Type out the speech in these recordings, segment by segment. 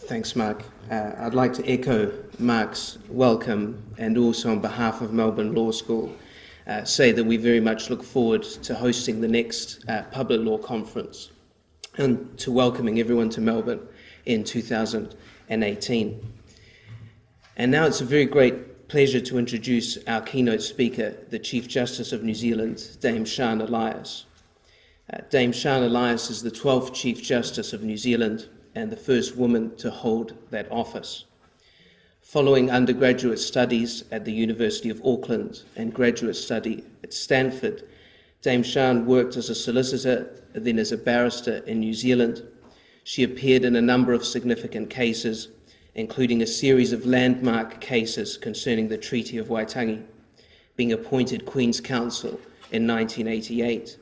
Thanks, Mark. I'd like to echo Mark's welcome and also on behalf of Melbourne Law School say that we very much look forward to hosting the next public law conference and to welcoming everyone to Melbourne in 2018. And now it's a very great pleasure to introduce our keynote speaker, the Chief Justice of New Zealand, Dame Sian Elias. Dame Sian Elias is the 12th Chief Justice of New Zealand and the first woman to hold that office. Following undergraduate studies at the University of Auckland and graduate study at Stanford, Dame Sian worked as a solicitor, then as a barrister in New Zealand. She appeared in a number of significant cases, including a series of landmark cases concerning the Treaty of Waitangi, being appointed Queen's Counsel in 1988.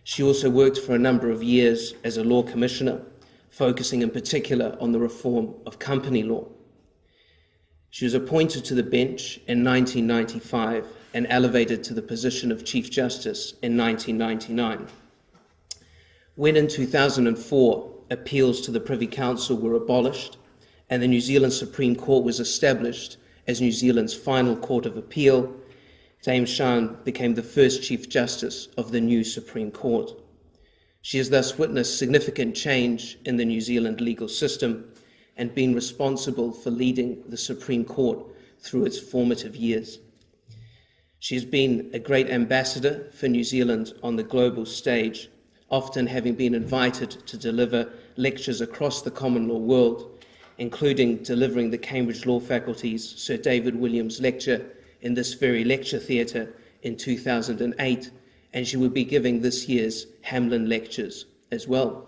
She also worked for a number of years as a law commissioner, focusing in particular on the reform of company law. She was appointed to the bench in 1995 and elevated to the position of Chief Justice in 1999. When in 2004 appeals to the Privy Council were abolished and the New Zealand Supreme Court was established as New Zealand's final court of appeal, Dame Sian became the first Chief Justice of the new Supreme Court. She has thus witnessed significant change in the New Zealand legal system and been responsible for leading the Supreme Court through its formative years. She has been a great ambassador for New Zealand on the global stage, often having been invited to deliver lectures across the common law world, including delivering the Cambridge Law Faculty's Sir David Williams Lecture in this very lecture theatre in 2008, and she will be giving this year's Hamlin Lectures as well.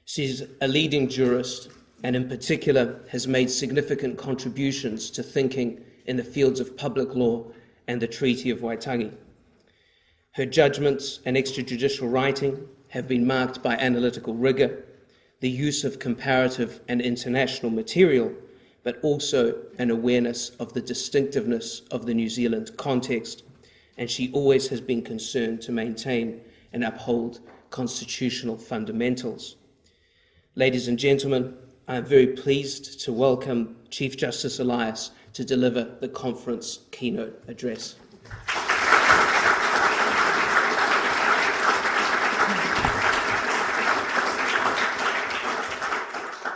She's a leading jurist and in particular has made significant contributions to thinking in the fields of public law and the Treaty of Waitangi. Her judgments and extrajudicial writing have been marked by analytical rigour, the use of comparative and international material, but also an awareness of the distinctiveness of the New Zealand context, and she always has been concerned to maintain and uphold constitutional fundamentals. Ladies and gentlemen, I am very pleased to welcome Chief Justice Elias to deliver the conference keynote address.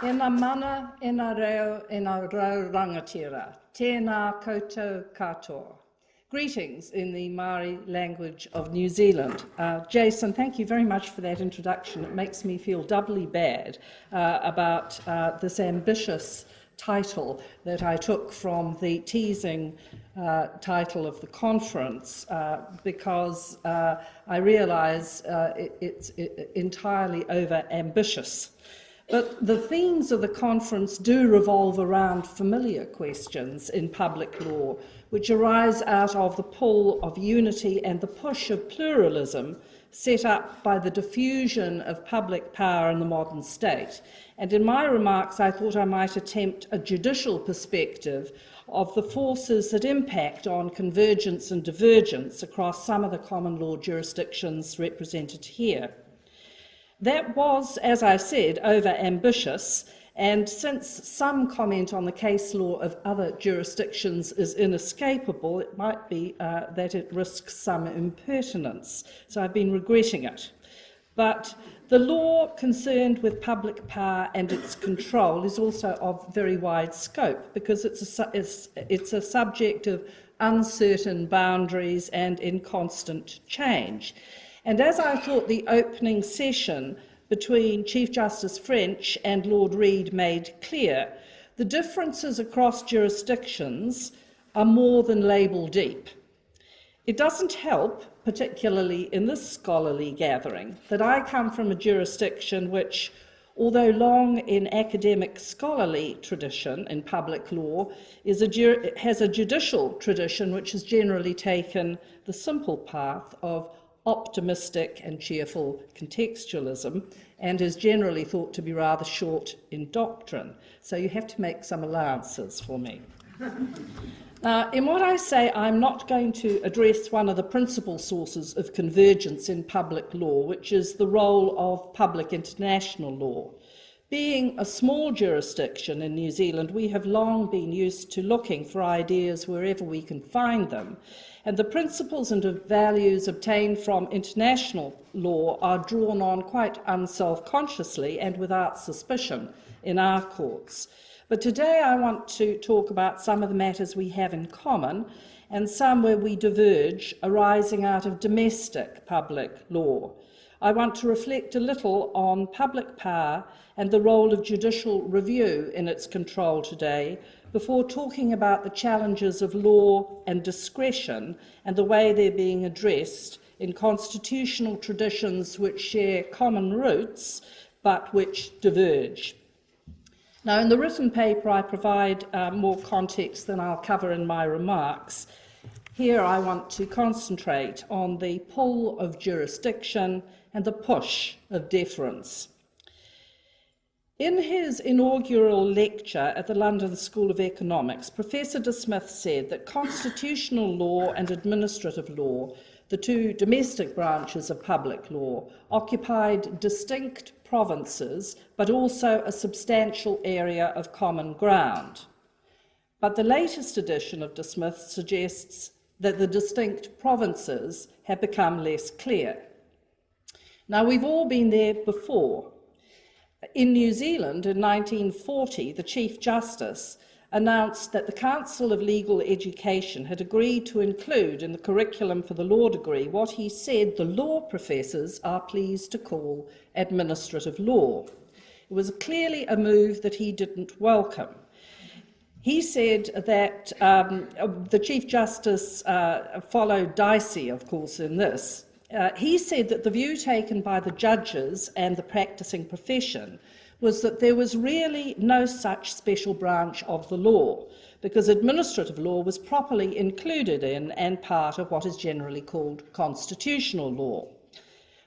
Ena mana, ena reo, ena rau rangatira, tēnā koutou katoa. Greetings in the Māori language of New Zealand. Jason, thank you very much for that introduction. It makes me feel doubly bad about this ambitious title that I took from the teasing title of the conference because I realise it's entirely over-ambitious. But the themes of the conference do revolve around familiar questions in public law, which arise out of the pull of unity and the push of pluralism set up by the diffusion of public power in the modern state. And in my remarks, I thought I might attempt a judicial perspective of the forces that impact on convergence and divergence across some of the common law jurisdictions represented here. That was, as I said, over-ambitious, and since some comment on the case law of other jurisdictions is inescapable, it might be that it risks some impertinence. So I've been regretting it. But the law concerned with public power and its control is also of very wide scope because it's a subject of uncertain boundaries and in constant change. And as I thought the opening session between Chief Justice French and Lord Reid made clear, the differences across jurisdictions are more than label deep. It doesn't help, particularly in this scholarly gathering, that I come from a jurisdiction which, although long in academic scholarly tradition in public law, has a judicial tradition which has generally taken the simple path of optimistic and cheerful contextualism and is generally thought to be rather short in doctrine. So you have to make some allowances for me. Now, in what I say, I'm not going to address one of the principal sources of convergence in public law, which is the role of public international law. Being a small jurisdiction in New Zealand, we have long been used to looking for ideas wherever we can find them, and the principles and values obtained from international law are drawn on quite unself-consciously and without suspicion in our courts. But today I want to talk about some of the matters we have in common and some where we diverge arising out of domestic public law. I want to reflect a little on public power and the role of judicial review in its control today before talking about the challenges of law and discretion and the way they're being addressed in constitutional traditions which share common roots but which diverge. Now, in the written paper, I provide more context than I'll cover in my remarks. Here I want to concentrate on the pull of jurisdiction and the push of deference. In his inaugural lecture at the London School of Economics, Professor De Smith said that constitutional law and administrative law, the two domestic branches of public law, occupied distinct provinces, but also a substantial area of common ground. But the latest edition of De Smith suggests that the distinct provinces have become less clear. Now, we've all been there before. In New Zealand, in 1940, the Chief Justice announced that the Council of Legal Education had agreed to include in the curriculum for the law degree what he said the law professors are pleased to call administrative law. It was clearly a move that he didn't welcome. He said that the Chief Justice followed Dicey, of course, in this. He said that the view taken by the judges and the practising profession was that there was really no such special branch of the law, because administrative law was properly included in and part of what is generally called constitutional law.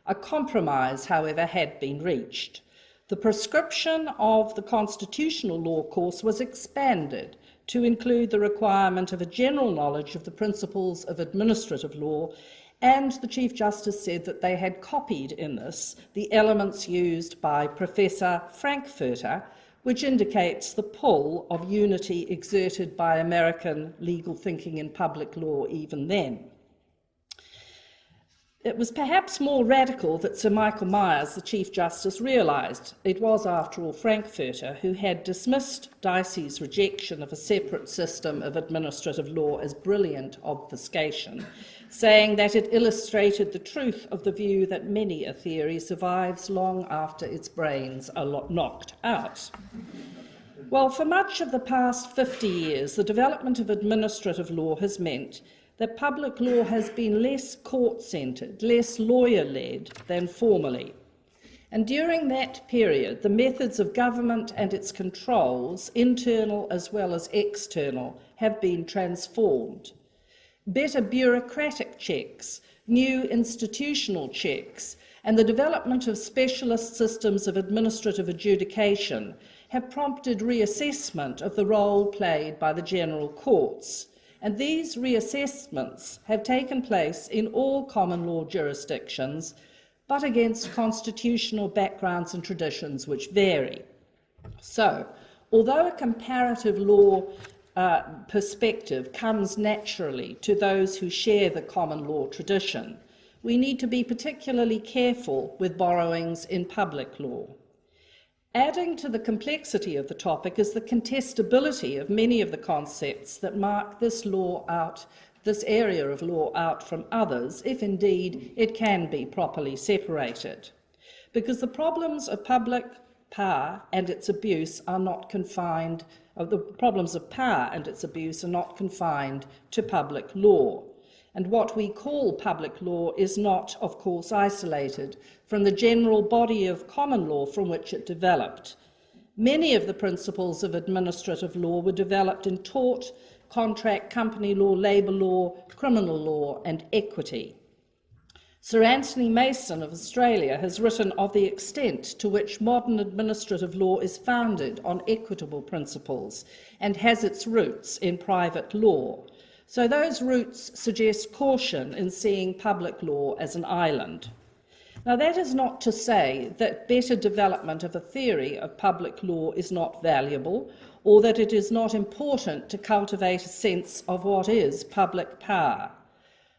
A compromise, however, had been reached. The prescription of the constitutional law course was expanded to include the requirement of a general knowledge of the principles of administrative law, and the Chief Justice said that they had copied in this the elements used by Professor Frankfurter, which indicates the pull of unity exerted by American legal thinking in public law even then. It was perhaps more radical that Sir Michael Myers, the Chief Justice, realised. It was, after all, Frankfurter who had dismissed Dicey's rejection of a separate system of administrative law as brilliant obfuscation, saying that it illustrated the truth of the view that many a theory survives long after its brains are knocked out. Well, for much of the past 50 years, the development of administrative law has meant that public law has been less court-centred, less lawyer-led than formerly. And during that period, the methods of government and its controls, internal as well as external, have been transformed. Better bureaucratic checks, new institutional checks, and the development of specialist systems of administrative adjudication have prompted reassessment of the role played by the general courts. And these reassessments have taken place in all common law jurisdictions, but against constitutional backgrounds and traditions which vary. So, although a comparative law perspective comes naturally to those who share the common law tradition, we need to be particularly careful with borrowings in public law. Adding to the complexity of the topic is the contestability of many of the concepts that mark this area of law out from others, if indeed it can be properly separated. Because the problems of public power and its abuse are not confined, the problems of power and its abuse are not confined to public law. And what we call public law is not, of course, isolated from the general body of common law from which it developed. Many of the principles of administrative law were developed in tort, contract, company law, labour law, criminal law, and equity. Sir Anthony Mason of Australia has written of the extent to which modern administrative law is founded on equitable principles and has its roots in private law. So those roots suggest caution in seeing public law as an island. Now, that is not to say that better development of a theory of public law is not valuable, or that it is not important to cultivate a sense of what is public power.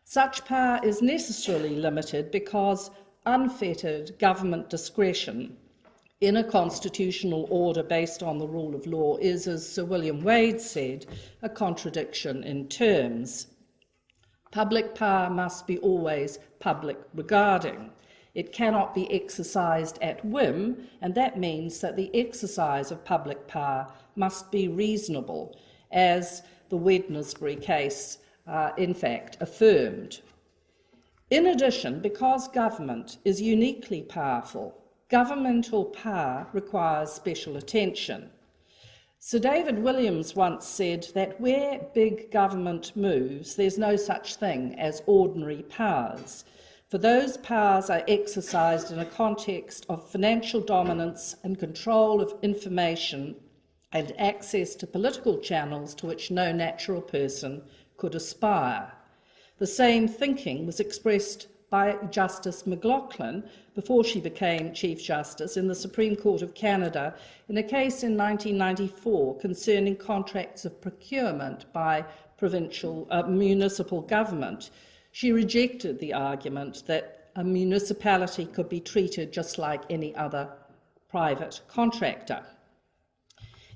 Such power is necessarily limited because unfettered government discretion in a constitutional order based on the rule of law is, as Sir William Wade said, a contradiction in terms. Public power must be always public regarding. It cannot be exercised at whim, and that means that the exercise of public power must be reasonable, as the Wednesbury case in fact affirmed. In addition, because government is uniquely powerful, governmental power requires special attention. Sir David Williams once said that where big government moves, there's no such thing as ordinary powers, for those powers are exercised in a context of financial dominance and control of information and access to political channels to which no natural person could aspire. The same thinking was expressed by Justice McLaughlin before she became Chief Justice in the Supreme Court of Canada in a case in 1994 concerning contracts of procurement by municipal government. She rejected the argument that a municipality could be treated just like any other private contractor.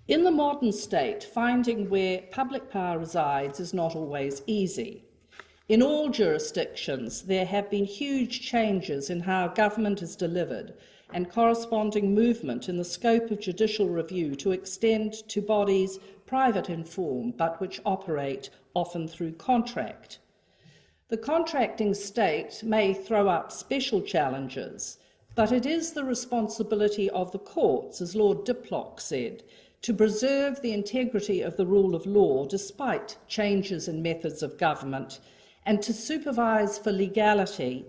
In the modern state, finding where public power resides is not always easy. In all jurisdictions, there have been huge changes in how government is delivered and corresponding movement in the scope of judicial review to extend to bodies private in form, but which operate often through contract. The contracting state may throw up special challenges, but it is the responsibility of the courts, as Lord Diplock said, to preserve the integrity of the rule of law despite changes in methods of government, and to supervise for legality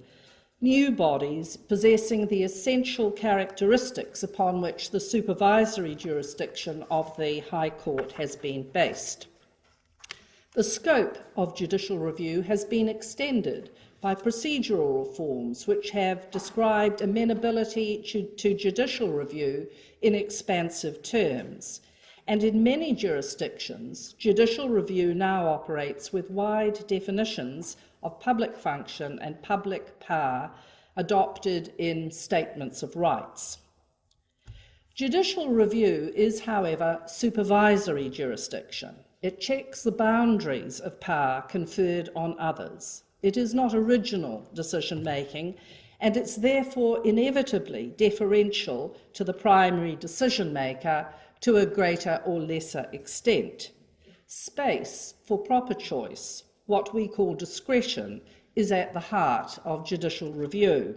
new bodies possessing the essential characteristics upon which the supervisory jurisdiction of the High Court has been based. The scope of judicial review has been extended by procedural reforms which have described amenability to judicial review in expansive terms. And in many jurisdictions, judicial review now operates with wide definitions of public function and public power adopted in statements of rights. Judicial review is, however, supervisory jurisdiction. It checks the boundaries of power conferred on others. It is not original decision-making, and it's therefore inevitably deferential to the primary decision-maker to a greater or lesser extent. Space for proper choice, what we call discretion, is at the heart of judicial review.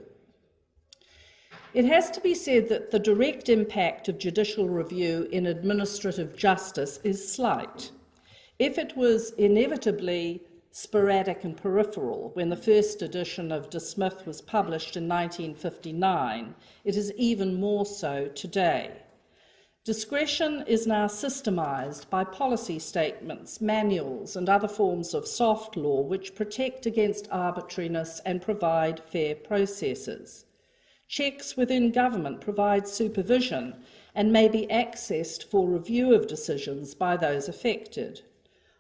It has to be said that the direct impact of judicial review in administrative justice is slight. If it was inevitably sporadic and peripheral when the first edition of DISMISSAL was published in 1959, it is even more so today. Discretion is now systemised by policy statements, manuals, and other forms of soft law which protect against arbitrariness and provide fair processes. Checks within government provide supervision and may be accessed for review of decisions by those affected.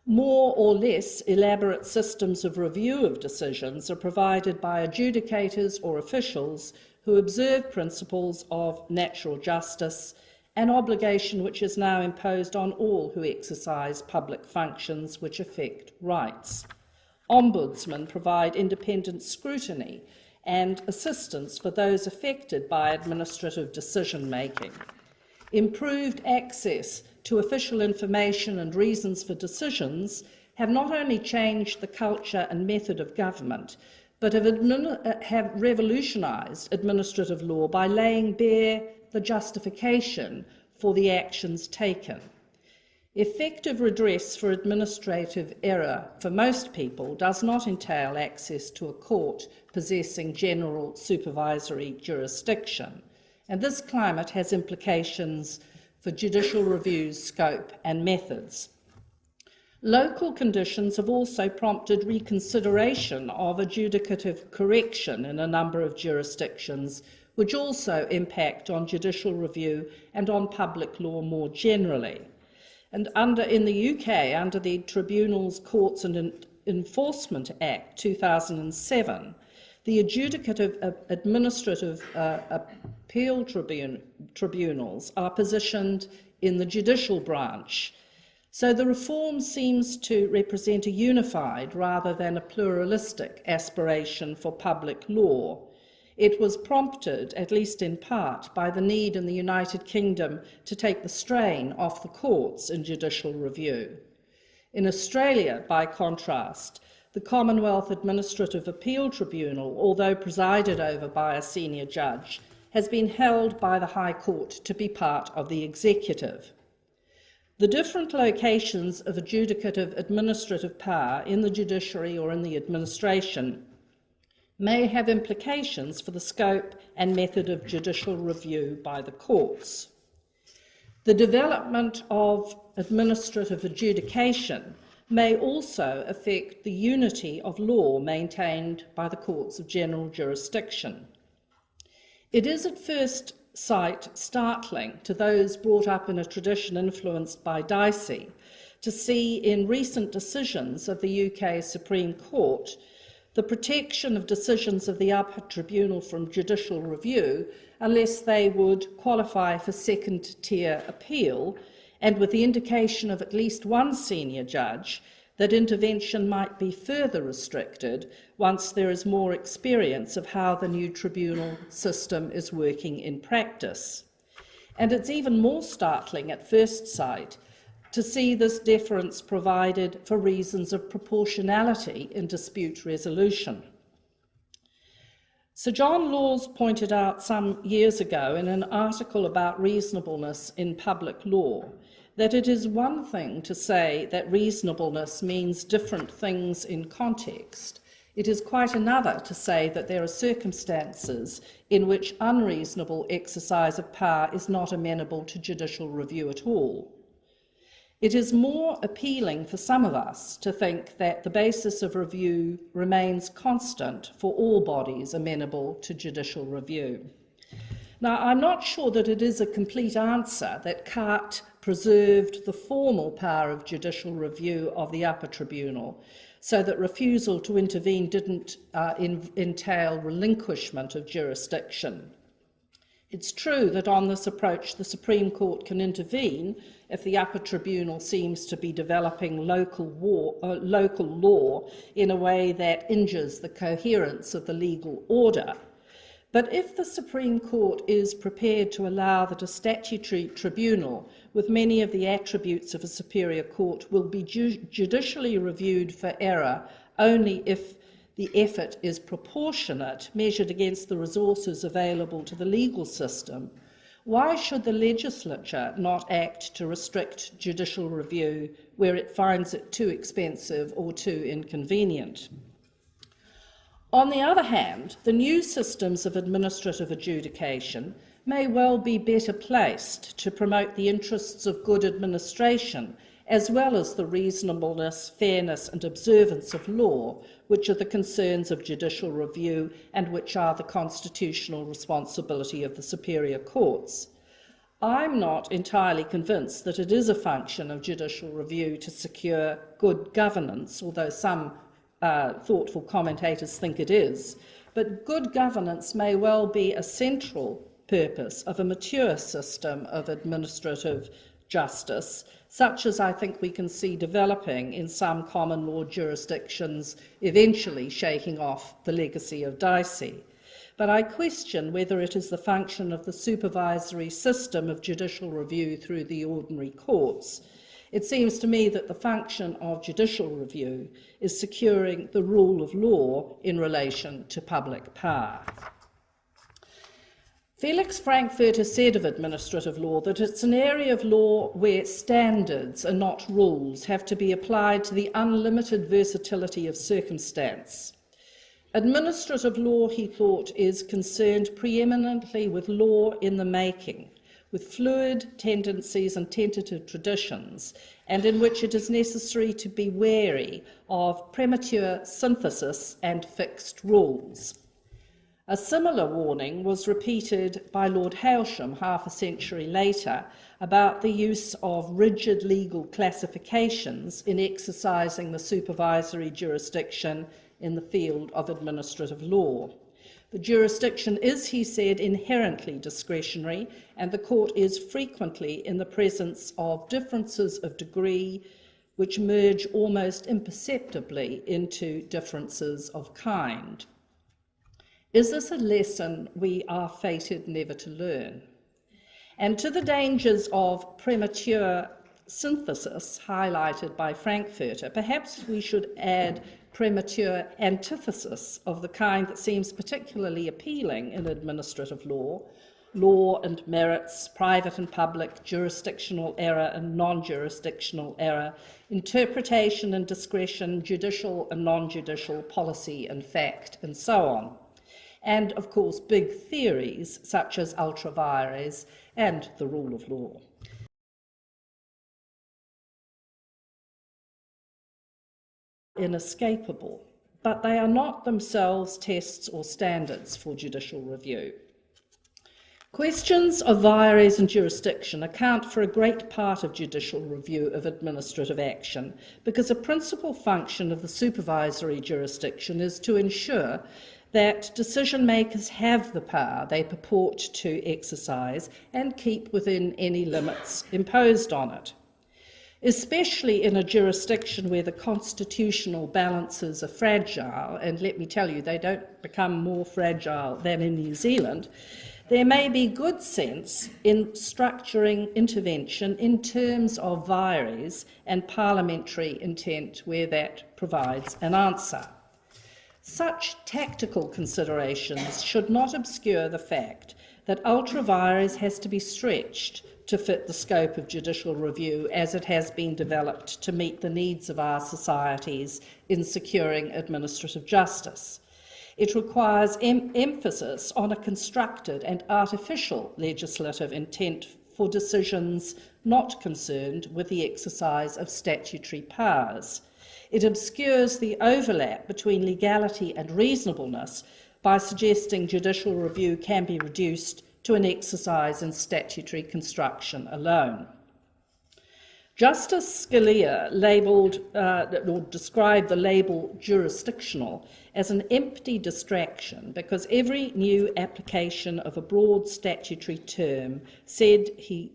More or less elaborate systems of review of decisions are provided by adjudicators or officials who observe principles of natural justice, an obligation which is now imposed on all who exercise public functions which affect rights. Ombudsmen provide independent scrutiny and assistance for those affected by administrative decision-making. Improved access to official information and reasons for decisions have not only changed the culture and method of government, but have revolutionised administrative law by laying bare the justification for the actions taken. Effective redress for administrative error for most people does not entail access to a court possessing general supervisory jurisdiction, and this climate has implications for judicial review's scope and methods. Local conditions have also prompted reconsideration of adjudicative correction in a number of jurisdictions, which also impact on judicial review and on public law more generally. And in the UK, under the Tribunals, Courts and Enforcement Act 2007, the adjudicative administrative appeal tribunals are positioned in the judicial branch. So the reform seems to represent a unified rather than a pluralistic aspiration for public law. It was prompted, at least in part, by the need in the United Kingdom to take the strain off the courts in judicial review. In Australia, by contrast, the Commonwealth Administrative Appeal Tribunal, although presided over by a senior judge, has been held by the High Court to be part of the executive. The different locations of adjudicative administrative power in the judiciary or in the administration may have implications for the scope and method of judicial review by the courts. The development of administrative adjudication may also affect the unity of law maintained by the courts of general jurisdiction. It is at first sight startling to those brought up in a tradition influenced by Dicey to see in recent decisions of the UK Supreme Court the protection of decisions of the upper tribunal from judicial review unless they would qualify for second-tier appeal, and with the indication of at least one senior judge that intervention might be further restricted once there is more experience of how the new tribunal system is working in practice. And it's even more startling at first sight to see this deference provided for reasons of proportionality in dispute resolution. Sir John Laws pointed out some years ago in an article about reasonableness in public law that it is one thing to say that reasonableness means different things in context. It is quite another to say that there are circumstances in which unreasonable exercise of power is not amenable to judicial review at all. It is more appealing for some of us to think that the basis of review remains constant for all bodies amenable to judicial review. Now, I'm not sure that it is a complete answer that Carte preserved the formal power of judicial review of the upper tribunal, so that refusal to intervene didn't entail relinquishment of jurisdiction. It's true that on this approach the Supreme Court can intervene if the upper tribunal seems to be developing local law in a way that injures the coherence of the legal order. But if the Supreme Court is prepared to allow that a statutory tribunal with many of the attributes of a superior court will be judicially reviewed for error only if the effort is proportionate, measured against the resources available to the legal system, why should the legislature not act to restrict judicial review where it finds it too expensive or too inconvenient? On the other hand, the new systems of administrative adjudication may well be better placed to promote the interests of good administration as well as the reasonableness, fairness and observance of law, which are the concerns of judicial review and which are the constitutional responsibility of the superior courts. I'm not entirely convinced that it is a function of judicial review to secure good governance, although some thoughtful commentators think it is, but good governance may well be a central purpose of a mature system of administrative justice, such as I think we can see developing in some common law jurisdictions, eventually shaking off the legacy of Dicey. But I question whether it is the function of the supervisory system of judicial review through the ordinary courts. It seems to me that the function of judicial review is securing the rule of law in relation to public power. Felix Frankfurter said of administrative law that it's an area of law where standards and not rules have to be applied to the unlimited versatility of circumstance. Administrative law, he thought, is concerned preeminently with law in the making, with fluid tendencies and tentative traditions, and in which it is necessary to be wary of premature synthesis and fixed rules. A similar warning was repeated by Lord Hailsham half a century later about the use of rigid legal classifications in exercising the supervisory jurisdiction in the field of administrative law. The jurisdiction is, he said, inherently discretionary, and the court is frequently in the presence of differences of degree which merge almost imperceptibly into differences of kind. Is this a lesson we are fated never to learn? And to the dangers of premature synthesis highlighted by Frankfurter, perhaps we should add premature antithesis of the kind that seems particularly appealing in administrative law, law and merits, private and public, jurisdictional error and non-jurisdictional error, interpretation and discretion, judicial and non-judicial, policy and fact, and so on. And, of course, big theories such as ultra vires and the rule of law. Inescapable, but they are not themselves tests or standards for judicial review. Questions of vires and jurisdiction account for a great part of judicial review of administrative action, because a principal function of the supervisory jurisdiction is to ensure that decision makers have the power they purport to exercise and keep within any limits imposed on it. Especially in a jurisdiction where the constitutional balances are fragile, and let me tell you, they don't become more fragile than in New Zealand, there may be good sense in structuring intervention in terms of vires and parliamentary intent where that provides an answer. Such tactical considerations should not obscure the fact that ultra vires has to be stretched to fit the scope of judicial review as it has been developed to meet the needs of our societies in securing administrative justice. It requires emphasis on a constructed and artificial legislative intent for decisions not concerned with the exercise of statutory powers. It obscures the overlap between legality and reasonableness by suggesting judicial review can be reduced to an exercise in statutory construction alone. Justice Scalia described the label jurisdictional as an empty distraction because every new application of a broad statutory term he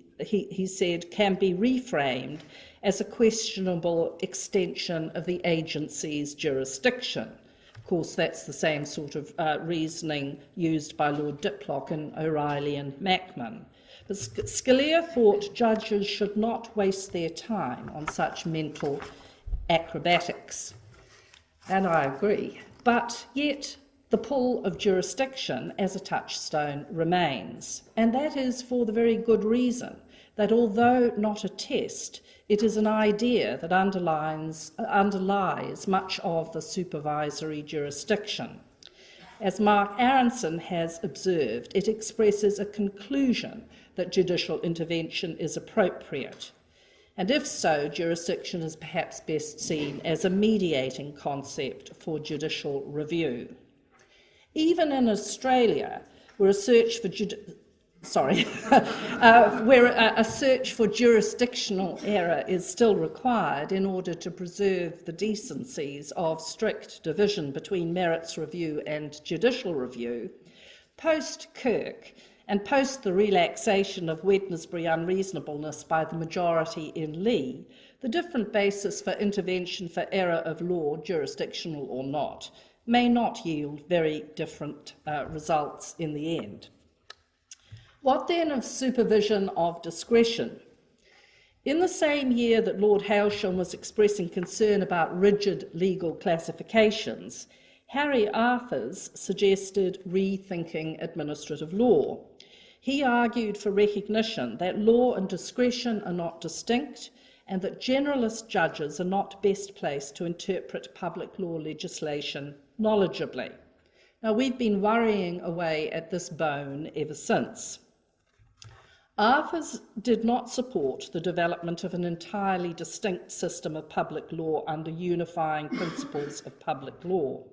said can be reframed as a questionable extension of the agency's jurisdiction. Of course, that's the same sort of reasoning used by Lord Diplock and O'Reilly and Macman. But Scalia thought judges should not waste their time on such mental acrobatics. And I agree. But yet the pull of jurisdiction as a touchstone remains. And that is for the very good reason that although not a test, it is an idea that underlies much of the supervisory jurisdiction. As Mark Aronson has observed, it expresses a conclusion that judicial intervention is appropriate. And if so, jurisdiction is perhaps best seen as a mediating concept for judicial review. Even in Australia, where a search for jurisdictional error is still required in order to preserve the decencies of strict division between merits review and judicial review, post-Kirk and post the relaxation of Wednesbury unreasonableness by the majority in Lee, the different basis for intervention for error of law, jurisdictional or not, may not yield very different results in the end. What then of supervision of discretion? In the same year that Lord Hailsham was expressing concern about rigid legal classifications, Harry Arthurs suggested rethinking administrative law. He argued for recognition that law and discretion are not distinct and that generalist judges are not best placed to interpret public law legislation knowledgeably. Now, we've been worrying away at this bone ever since. Arthurs did not support the development of an entirely distinct system of public law under unifying principles of public law.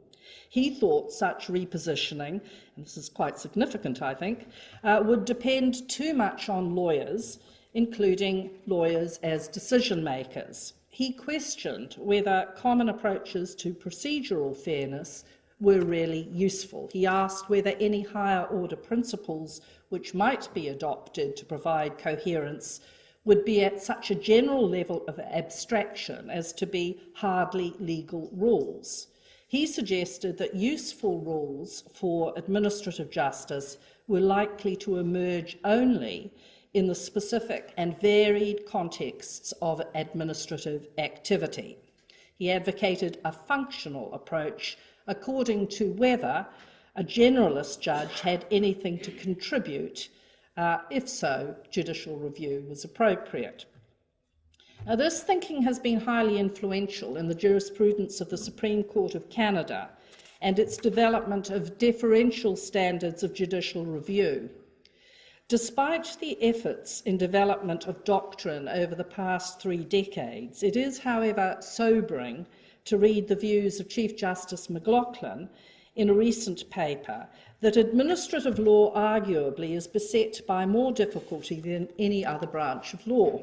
He thought such repositioning, and this is quite significant, I think, would depend too much on lawyers, including lawyers as decision makers. He questioned whether common approaches to procedural fairness were really useful. He asked whether any higher order principles which might be adopted to provide coherence would be at such a general level of abstraction as to be hardly legal rules. He suggested that useful rules for administrative justice were likely to emerge only in the specific and varied contexts of administrative activity. He advocated a functional approach according to whether a generalist judge had anything to contribute. If so, judicial review was appropriate. Now, this thinking has been highly influential in the jurisprudence of the Supreme Court of Canada and its development of deferential standards of judicial review. Despite the efforts in development of doctrine over the past 3 decades, it is, however, sobering to read the views of Chief Justice McLaughlin in a recent paper that administrative law arguably is beset by more difficulty than any other branch of law.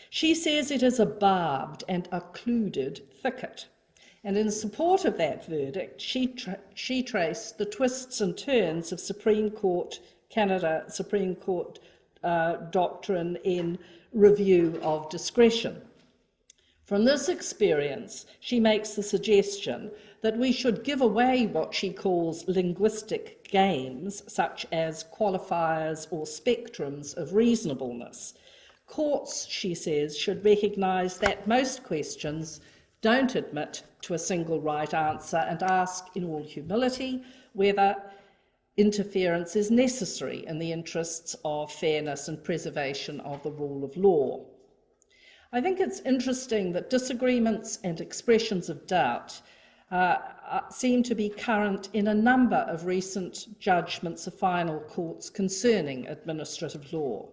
She says it is a barbed and occluded thicket. And in support of that verdict, she traced the twists and turns of Supreme Court doctrine in review of discretion. From this experience, she makes the suggestion that we should give away what she calls linguistic games, such as qualifiers or spectrums of reasonableness. Courts, she says, should recognise that most questions don't admit to a single right answer and ask in all humility whether interference is necessary in the interests of fairness and preservation of the rule of law. I think it's interesting that disagreements and expressions of doubt seem to be current in a number of recent judgments of final courts concerning administrative law.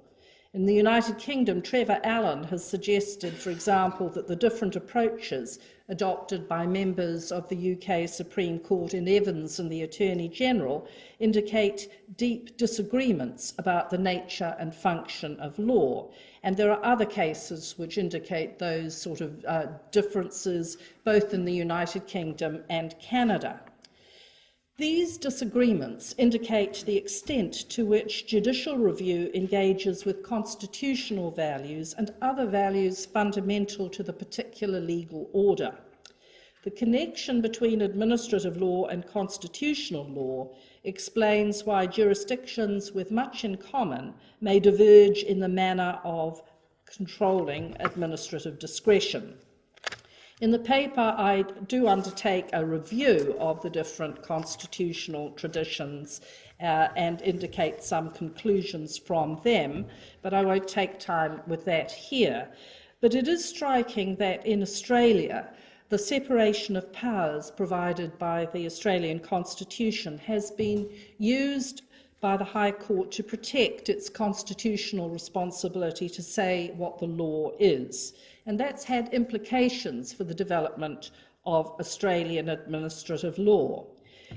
In the United Kingdom, Trevor Allen has suggested, for example, that the different approaches adopted by members of the UK Supreme Court in Evans and the Attorney General indicate deep disagreements about the nature and function of law. And there are other cases which indicate those sort of differences, both in the United Kingdom and Canada. These disagreements indicate the extent to which judicial review engages with constitutional values and other values fundamental to the particular legal order. The connection between administrative law and constitutional law explains why jurisdictions with much in common may diverge in the manner of controlling administrative discretion. In the paper, I do undertake a review of the different constitutional traditions and indicate some conclusions from them, but I won't take time with that here. But it is striking that in Australia, the separation of powers provided by the Australian Constitution has been used by the High Court to protect its constitutional responsibility to say what the law is. And that's had implications for the development of Australian administrative law.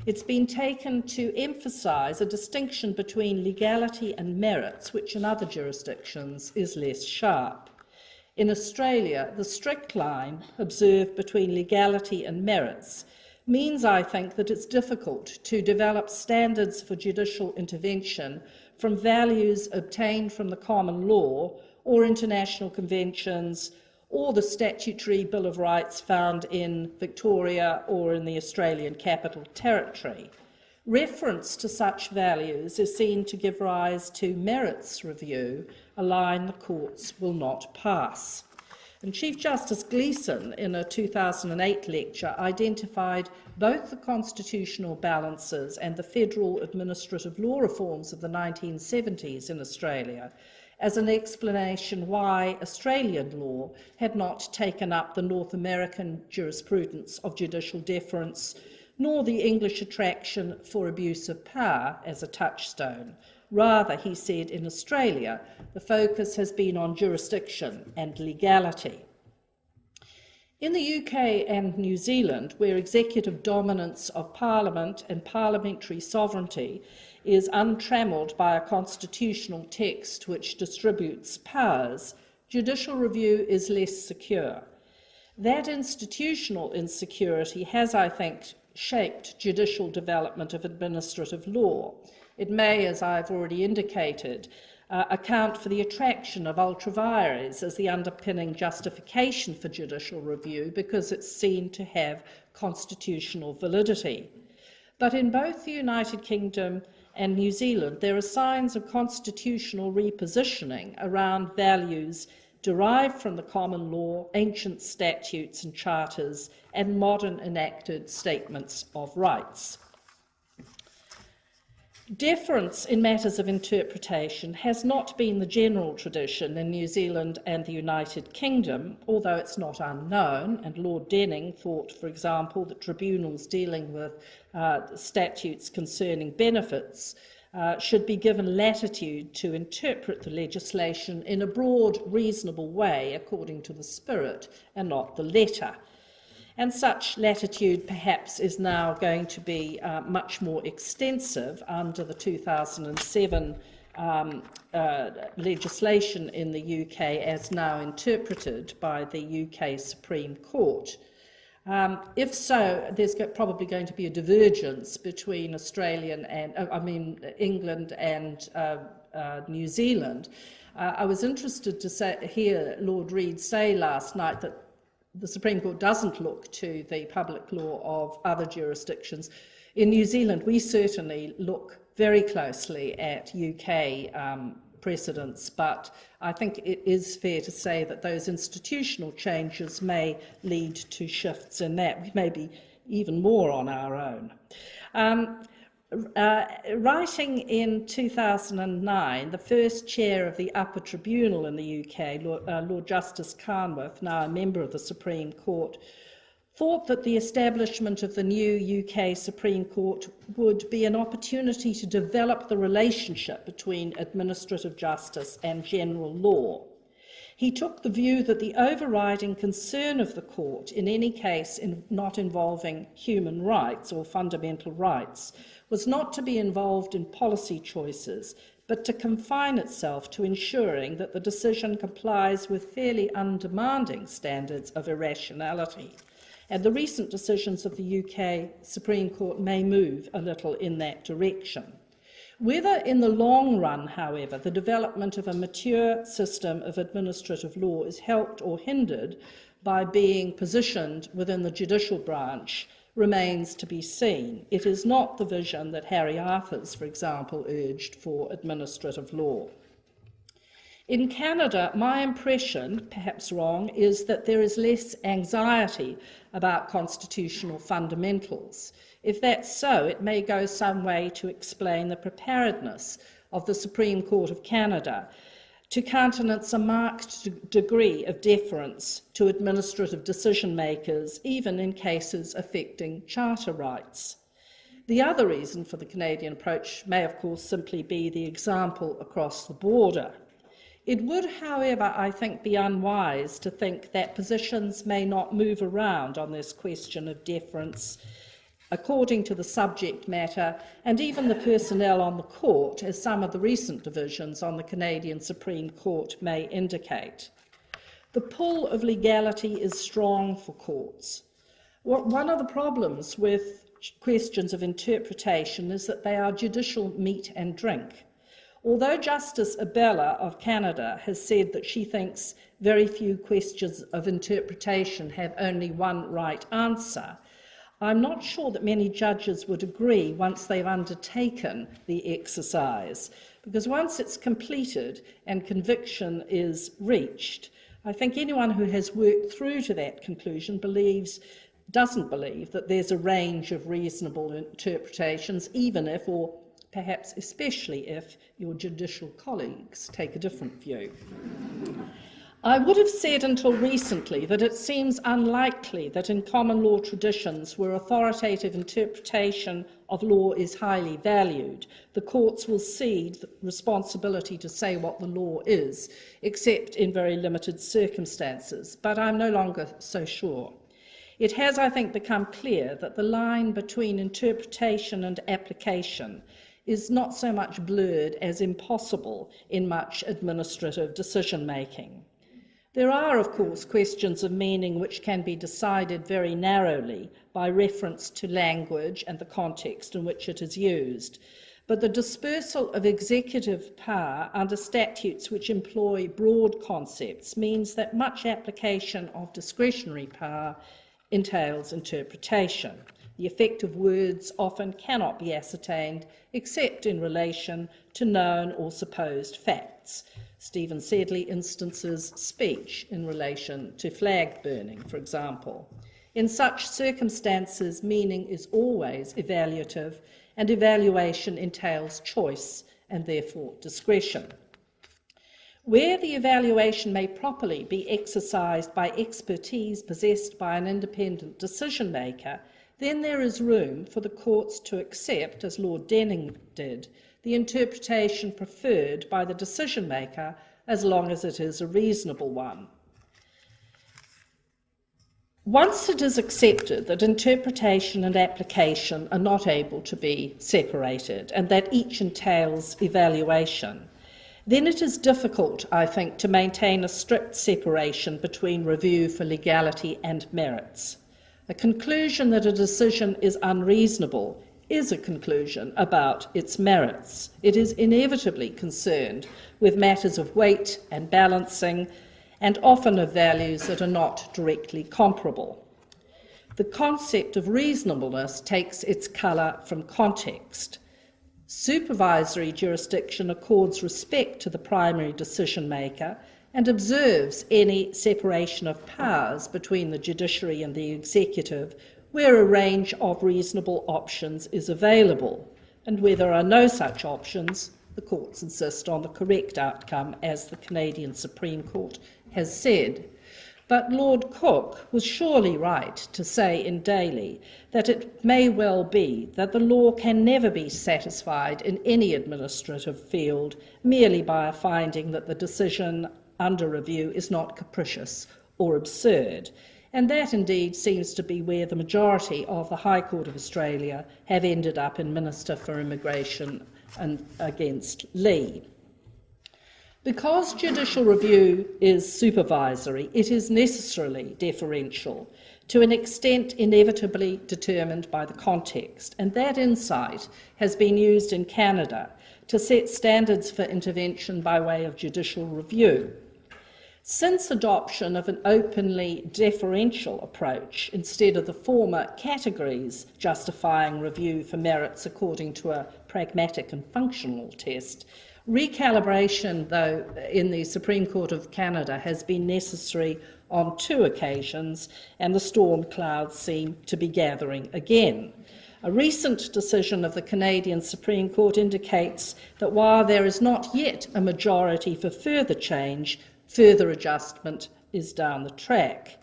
It's been taken to emphasise a distinction between legality and merits, which in other jurisdictions is less sharp. In Australia, the strict line observed between legality and merits means, I think, that it's difficult to develop standards for judicial intervention from values obtained from the common law or international conventions or the statutory Bill of Rights found in Victoria or in the Australian Capital Territory. Reference to such values is seen to give rise to merits review, a line the courts will not pass. And Chief Justice Gleeson, in a 2008 lecture, identified both the constitutional balances and the federal administrative law reforms of the 1970s in Australia as an explanation why Australian law had not taken up the North American jurisprudence of judicial deference, nor the English attraction for abuse of power as a touchstone. Rather, he said, in Australia, the focus has been on jurisdiction and legality. In the UK and New Zealand, where executive dominance of Parliament and parliamentary sovereignty is untrammelled by a constitutional text which distributes powers, judicial review is less secure. That institutional insecurity has, I think, shaped judicial development of administrative law. It may, as I've already indicated, account for the attraction of ultra vires as the underpinning justification for judicial review because it's seen to have constitutional validity. But in both the United Kingdom and New Zealand, there are signs of constitutional repositioning around values derived from the common law, ancient statutes and charters, and modern enacted statements of rights. Deference in matters of interpretation has not been the general tradition in New Zealand and the United Kingdom, although it's not unknown, and Lord Denning thought, for example, that tribunals dealing with statutes concerning benefits should be given latitude to interpret the legislation in a broad, reasonable way according to the spirit and not the letter. And such latitude perhaps is now going to be much more extensive under the 2007 legislation in the UK as now interpreted by the UK Supreme Court. If so, there's probably going to be a divergence between England and New Zealand. I was interested to hear Lord Reid say last night that the Supreme Court doesn't look to the public law of other jurisdictions. In New Zealand, we certainly look very closely at UK precedents, but I think it is fair to say that those institutional changes may lead to shifts in that. We may be even more on our own. Writing in 2009, the first chair of the upper tribunal in the UK, Lord Justice Carnwath, now a member of the Supreme Court, thought that the establishment of the new UK Supreme Court would be an opportunity to develop the relationship between administrative justice and general law. He took the view that the overriding concern of the court, in any case not involving human rights or fundamental rights, was not to be involved in policy choices, but to confine itself to ensuring that the decision complies with fairly undemanding standards of irrationality. And the recent decisions of the UK Supreme Court may move a little in that direction. Whether in the long run, however, the development of a mature system of administrative law is helped or hindered by being positioned within the judicial branch remains to be seen. It is not the vision that Harry Arthurs, for example, urged for administrative law. In Canada, my impression, perhaps wrong, is that there is less anxiety about constitutional fundamentals. If that's so, it may go some way to explain the preparedness of the Supreme Court of Canada to countenance a marked degree of deference to administrative decision-makers, even in cases affecting charter rights. The other reason for the Canadian approach may, of course, simply be the example across the border. It would, however, I think, be unwise to think that positions may not move around on this question of deference according to the subject matter and even the personnel on the court, as some of the recent divisions on the Canadian Supreme Court may indicate. The pull of legality is strong for courts. One of the problems with questions of interpretation is that they are judicial meat and drink. Although Justice Abella of Canada has said that she thinks very few questions of interpretation have only one right answer, I'm not sure that many judges would agree once they've undertaken the exercise, because once it's completed and conviction is reached, I think anyone who has worked through to that conclusion doesn't believe that there's a range of reasonable interpretations, even if, or perhaps especially if, your judicial colleagues take a different view. I would have said until recently that it seems unlikely that in common law traditions where authoritative interpretation of law is highly valued, the courts will cede the responsibility to say what the law is, except in very limited circumstances, but I'm no longer so sure. It has, I think, become clear that the line between interpretation and application is not so much blurred as impossible in much administrative decision-making. There are, of course, questions of meaning which can be decided very narrowly by reference to language and the context in which it is used, but the dispersal of executive power under statutes which employ broad concepts means that much application of discretionary power entails interpretation. The effect of words often cannot be ascertained except in relation to known or supposed facts. Stephen Sedley instances speech in relation to flag burning, for example. In such circumstances, meaning is always evaluative, and evaluation entails choice and therefore discretion. Where the evaluation may properly be exercised by expertise possessed by an independent decision-maker, then there is room for the courts to accept, as Lord Denning did, the interpretation preferred by the decision-maker as long as it is a reasonable one. Once it is accepted that interpretation and application are not able to be separated and that each entails evaluation, then it is difficult, I think, to maintain a strict separation between review for legality and merits. A conclusion that a decision is unreasonable is a conclusion about its merits. It is inevitably concerned with matters of weight and balancing, and often of values that are not directly comparable. The concept of reasonableness takes its colour from context. Supervisory jurisdiction accords respect to the primary decision-maker and observes any separation of powers between the judiciary and the executive where a range of reasonable options is available, and where there are no such options, the courts insist on the correct outcome, as the Canadian Supreme Court has said. But Lord Cook was surely right to say in Daly that it may well be that the law can never be satisfied in any administrative field merely by a finding that the decision under review is not capricious or absurd. And that indeed seems to be where the majority of the High Court of Australia have ended up in Minister for Immigration and against Lee. Because judicial review is supervisory, it is necessarily deferential, to an extent inevitably determined by the context, and that insight has been used in Canada to set standards for intervention by way of judicial review. Since adoption of an openly deferential approach instead of the former categories justifying review for merits according to a pragmatic and functional test, recalibration, though, in the Supreme Court of Canada has been necessary on 2 occasions, and the storm clouds seem to be gathering again. A recent decision of the Canadian Supreme Court indicates that while there is not yet a majority for further change, further adjustment is down the track.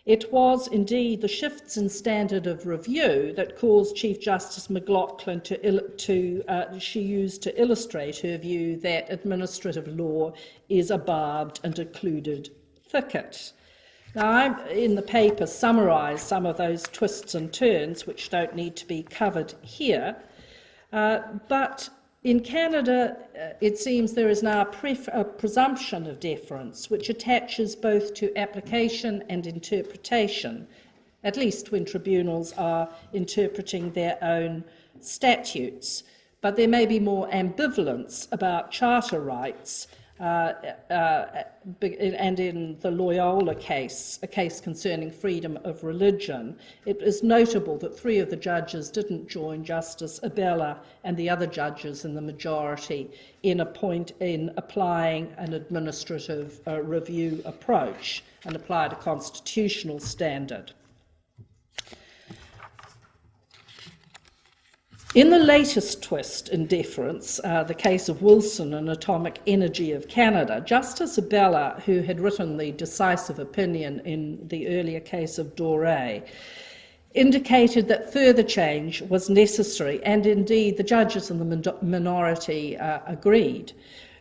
It was indeed the shifts in standard of review that caused Chief Justice McLaughlin she used to illustrate her view that administrative law is a barbed and occluded thicket. Now, I, in the paper, summarise some of those twists and turns, which don't need to be covered here, but in Canada, it seems there is now a presumption of deference which attaches both to application and interpretation, at least when tribunals are interpreting their own statutes. But there may be more ambivalence about charter rights and in the Loyola case, a case concerning freedom of religion, it is notable that 3 of the judges didn't join Justice Abella and the other judges in the majority in applying an administrative review approach and applied a constitutional standard. In the latest twist in deference, the case of Wilson and Atomic Energy of Canada, Justice Abella, who had written the decisive opinion in the earlier case of Doré, indicated that further change was necessary, and indeed the judges in the minority agreed.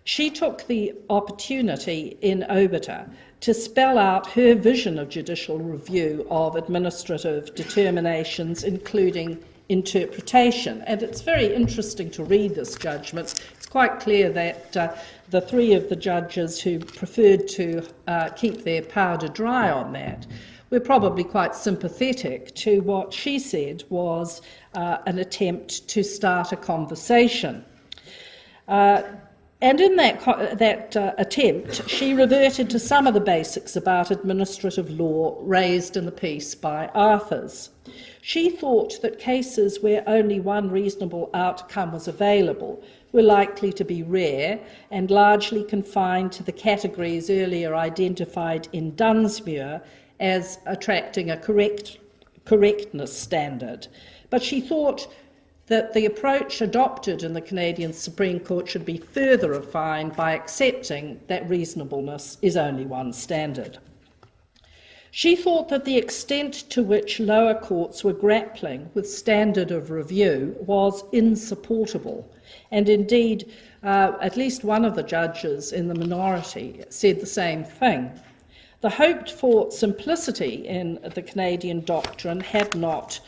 She took the opportunity in obiter to spell out her vision of judicial review of administrative determinations, including interpretation. And it's very interesting to read this judgment. It's quite clear that the 3 of the judges who preferred to keep their powder dry on that were probably quite sympathetic to what she said was an attempt to start a conversation. And in that attempt, she reverted to some of the basics about administrative law raised in the piece by Arthurs. She thought that cases where only one reasonable outcome was available were likely to be rare and largely confined to the categories earlier identified in Dunsmuir as attracting a correctness standard. But she thought that the approach adopted in the Canadian Supreme Court should be further refined by accepting that reasonableness is only one standard. She thought that the extent to which lower courts were grappling with standard of review was insupportable, and indeed at least one of the judges in the minority said the same thing. The hoped-for simplicity in the Canadian doctrine had not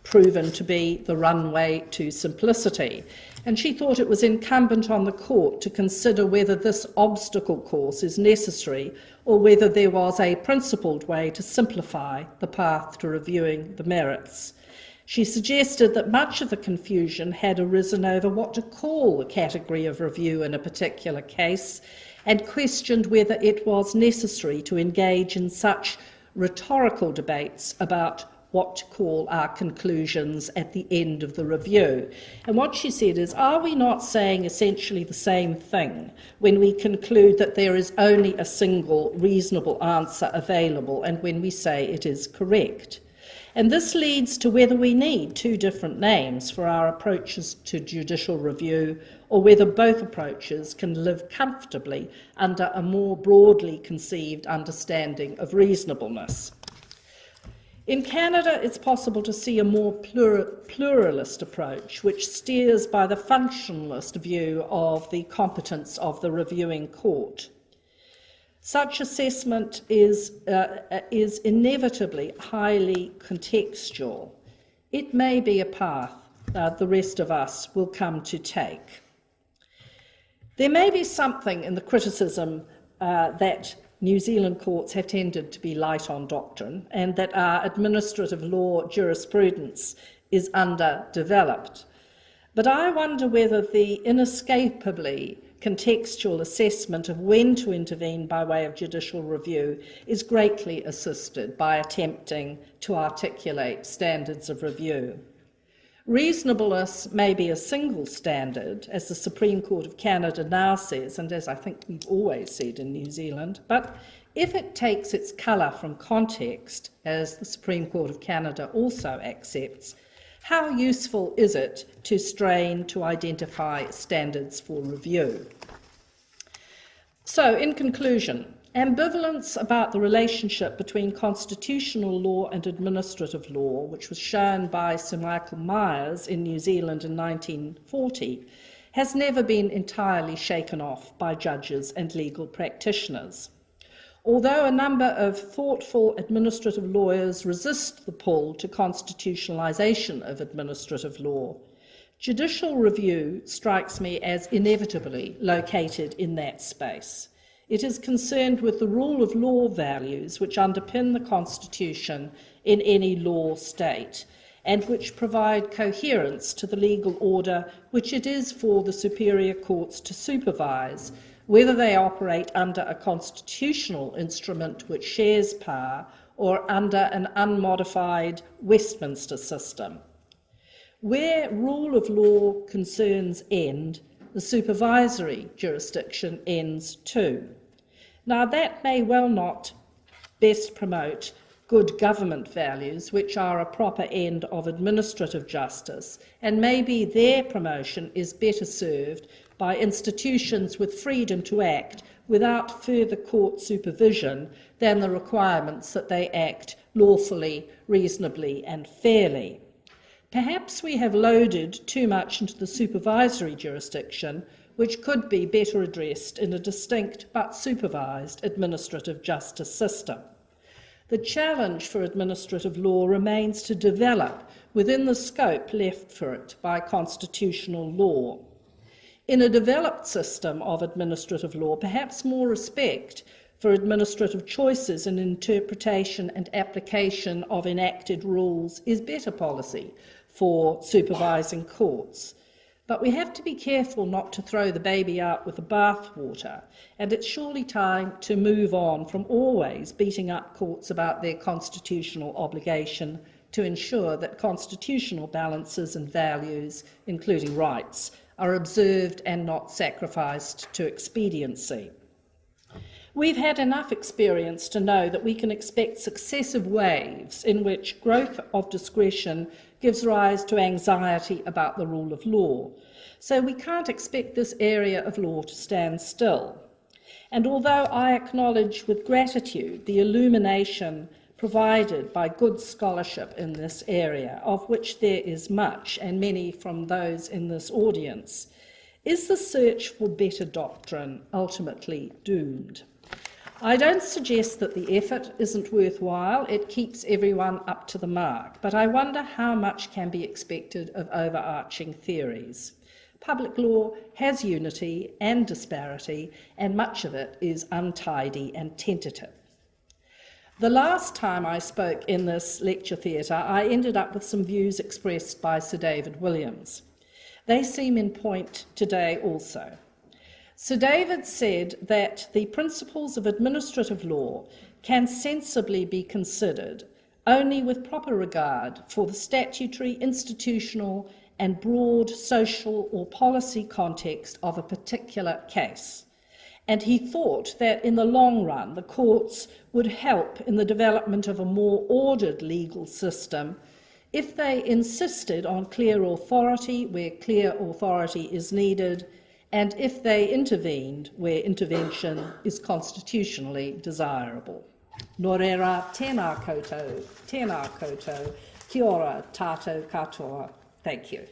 proven to be the runway to simplicity, and she thought it was incumbent on the court to consider whether this obstacle course is necessary or whether there was a principled way to simplify the path to reviewing the merits. She suggested that much of the confusion had arisen over what to call the category of review in a particular case, and questioned whether it was necessary to engage in such rhetorical debates about what to call our conclusions at the end of the review. And what she said is, are we not saying essentially the same thing when we conclude that there is only a single reasonable answer available and when we say it is correct? And this leads to whether we need 2 different names for our approaches to judicial review, or whether both approaches can live comfortably under a more broadly conceived understanding of reasonableness. In Canada, it's possible to see a more pluralist approach, which steers by the functionalist view of the competence of the reviewing court. Such assessment is inevitably highly contextual. It may be a path the rest of us will come to take. There may be something in the criticism that New Zealand courts have tended to be light on doctrine and that our administrative law jurisprudence is underdeveloped. But I wonder whether the inescapably contextual assessment of when to intervene by way of judicial review is greatly assisted by attempting to articulate standards of review. Reasonableness may be a single standard, as the Supreme Court of Canada now says, and as I think we've always said in New Zealand, but if it takes its colour from context, as the Supreme Court of Canada also accepts, how useful is it to strain to identify standards for review? So, in conclusion, ambivalence about the relationship between constitutional law and administrative law, which was shown by Sir Michael Myers in New Zealand in 1940, has never been entirely shaken off by judges and legal practitioners. Although a number of thoughtful administrative lawyers resist the pull to constitutionalisation of administrative law, judicial review strikes me as inevitably located in that space. It is concerned with the rule of law values which underpin the Constitution in any law state and which provide coherence to the legal order which it is for the superior courts to supervise, whether they operate under a constitutional instrument which shares power or under an unmodified Westminster system. Where rule of law concerns end, the supervisory jurisdiction ends too. Now, that may well not best promote good government values, which are a proper end of administrative justice, and maybe their promotion is better served by institutions with freedom to act without further court supervision than the requirements that they act lawfully, reasonably, and fairly. Perhaps we have loaded too much into the supervisory jurisdiction, which could be better addressed in a distinct but supervised administrative justice system. The challenge for administrative law remains to develop within the scope left for it by constitutional law. In a developed system of administrative law, perhaps more respect for administrative choices in interpretation and application of enacted rules is better policy for supervising courts. But we have to be careful not to throw the baby out with the bathwater, and it's surely time to move on from always beating up courts about their constitutional obligation to ensure that constitutional balances and values, including rights, are observed and not sacrificed to expediency. We've had enough experience to know that we can expect successive waves in which growth of discretion gives rise to anxiety about the rule of law. So we can't expect this area of law to stand still. And although I acknowledge with gratitude the illumination provided by good scholarship in this area, of which there is much, and many from those in this audience, is the search for better doctrine ultimately doomed? I don't suggest that the effort isn't worthwhile. It keeps everyone up to the mark, but I wonder how much can be expected of overarching theories. Public law has unity and disparity, and much of it is untidy and tentative. The last time I spoke in this lecture theatre, I ended up with some views expressed by Sir David Williams. They seem in point today also. Sir David said that the principles of administrative law can sensibly be considered only with proper regard for the statutory, institutional, and broad social or policy context of a particular case. And he thought that in the long run, the courts would help in the development of a more ordered legal system if they insisted on clear authority where clear authority is needed, and if they intervened where intervention is constitutionally desirable. Nō reira, tēnā koutou, kia ora tātou katoa. Thank you.